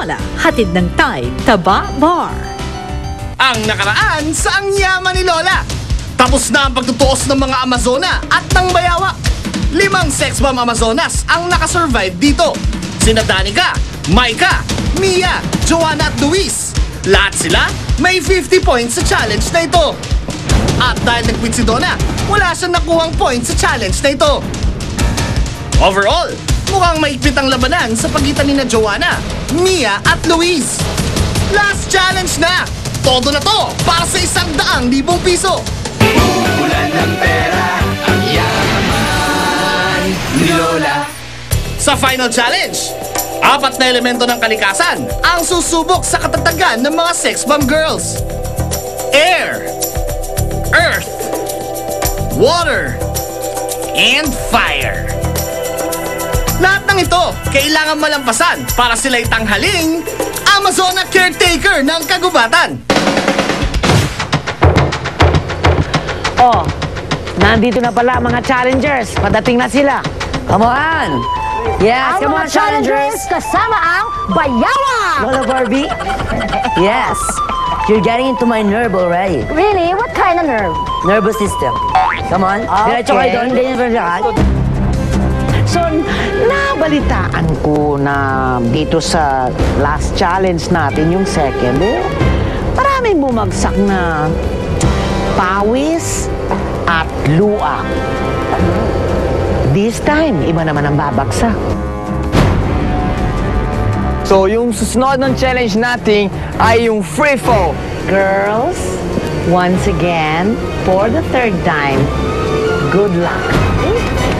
Lola, hatid ng Thai Taba Bar. Ang nakaraan sa ang yaman ni Lola. Tapos na ang pagtutuos ng mga Amazona at ng Bayawa. 5 sex bomb Amazonas ang nakasurvive dito. Sina Danica, Maika, Mia, Joanna at Luis. Lahat sila may 50 points sa challenge na ito. At dahil nag-quit si Donna, wala siyang nakuhang points sa challenge na ito. Overall, mukhang maigpit ang labanan sa pagitan ni na Joanna, Mia at Luis. Last challenge na! Todo na to para sa 100,000 piso. Ulan ng pera, ang yaman ni Lola. Sa final challenge, 4 na elemento ng kalikasan ang susubok sa katatagan ng mga sex bomb girls. Air, Earth, Water, and Fire. Lahat ng ito kailangan malampasan para sila'y tanghaling Amazona caretaker ng kagubatan. Oh, nandito na pala mga challengers. Padating na sila. Come on! Yes, come on, challengers! Kasama ang Bayawa! Lola Barbie? Yes. You're getting into my nerve already. Really? What kind of nerve? Nervous system. Come on. Diretso kayo doon. Ganyan pa siya. So, nabalitaan ko na dito sa last challenge natin, yung second, maraming bumagsak na pawis at luak. This time, iba naman ang babagsak. So, yung susunod ng challenge natin ay yung free fall. Girls, once again, for the third time, good luck.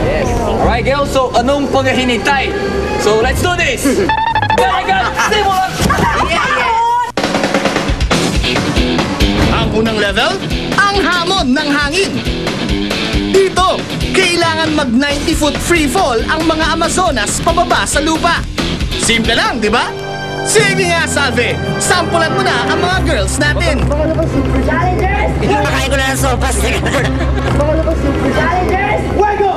Yes. Alright, girls. So, anong paghahinintay? So, let's do this! Balikan! Simula! Ang unang level, ang hamon ng hangin. Dito, kailangan mag 90-foot free fall ang mga Amazonas pababa sa lupa. Simple lang, di ba? Sige nga, Salve. Sampulan mo na ang mga girls natin. Super challengers! Kakain ko na ng sopas. Super challengers! Fuego!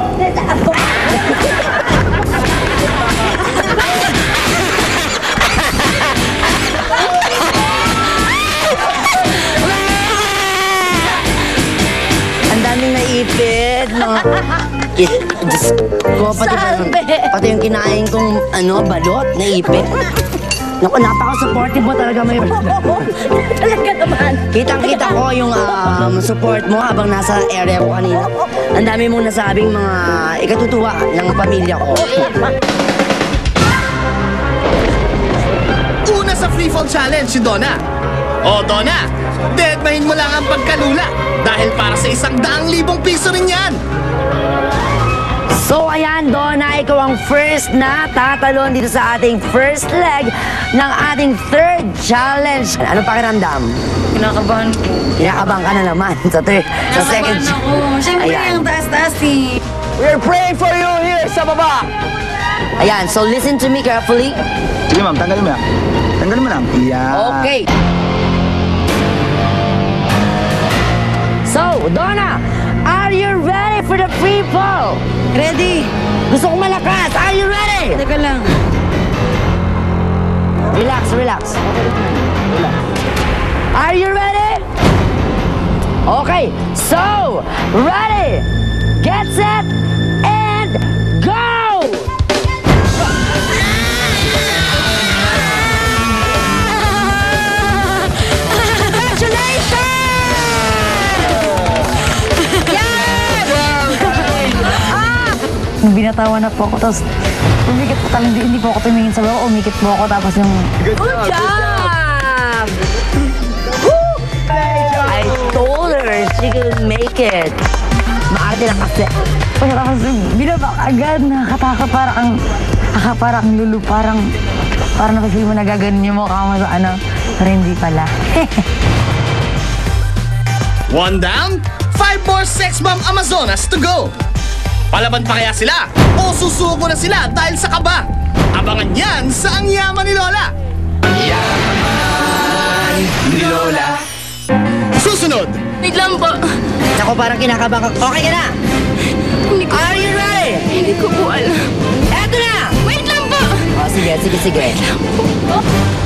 Ang daming naipit, no? Diyos ko, pati yung kinain kong balot, naipit. Naku, napaka-supportive mo talaga may... Talaga naman! Kitang-kita ko yung support mo habang nasa area ko kanina. Ang dami mong nasabing mga ikatutuwa ng pamilya ko. Una sa free fall challenge si Donna. O Donna, deadmahin mo lang ang pagkalula dahil para sa 100,000 piso rin yan. So ayan, Donna, ikaw ang first na tatalon dito sa ating first leg ng ating third challenge. Ano pakiramdam? Kinakabahan ko. Kinakabahan ka na naman sa second. Ako. Siyempre, ang taas-taas eh. We're praying for you here sa baba! Ayan, so listen to me carefully. Sige ma'am, tanggalin mo yan. Tanggalin mo lang. Yeah. Okay. So, Donna, are you ready for the free fall? Ready? Gusto kong malakas. Are you ready? Teka lang. Relax, relax. Are you ready? Okay, so, ready, get set, and go! Binatawan na po ako, tapos umikit po talaga, hindi po ako tumingin sa baba, umikit po ako, tapos yung... Good job! I told her she could make it. Maarte na kasi. Tapos binaba agad, nakakatakot, parang lulu, parang napafeel mo na gaganon yung mukha mo sa pero hindi pala. 1 down, 5 more sex bomb Amazonas to go. Palaban pa kaya sila o susuko na sila dahil sa kaba? Abangan yan sa Ang Yaman ni Lola. Yaman ni Lola. Susunod, Wait lang po. Ako parang kinakabahan ka. Okay ka na? Hindi ko, Are you ready? hindi ko po alam. Eto na! Wait lang po. O, sige.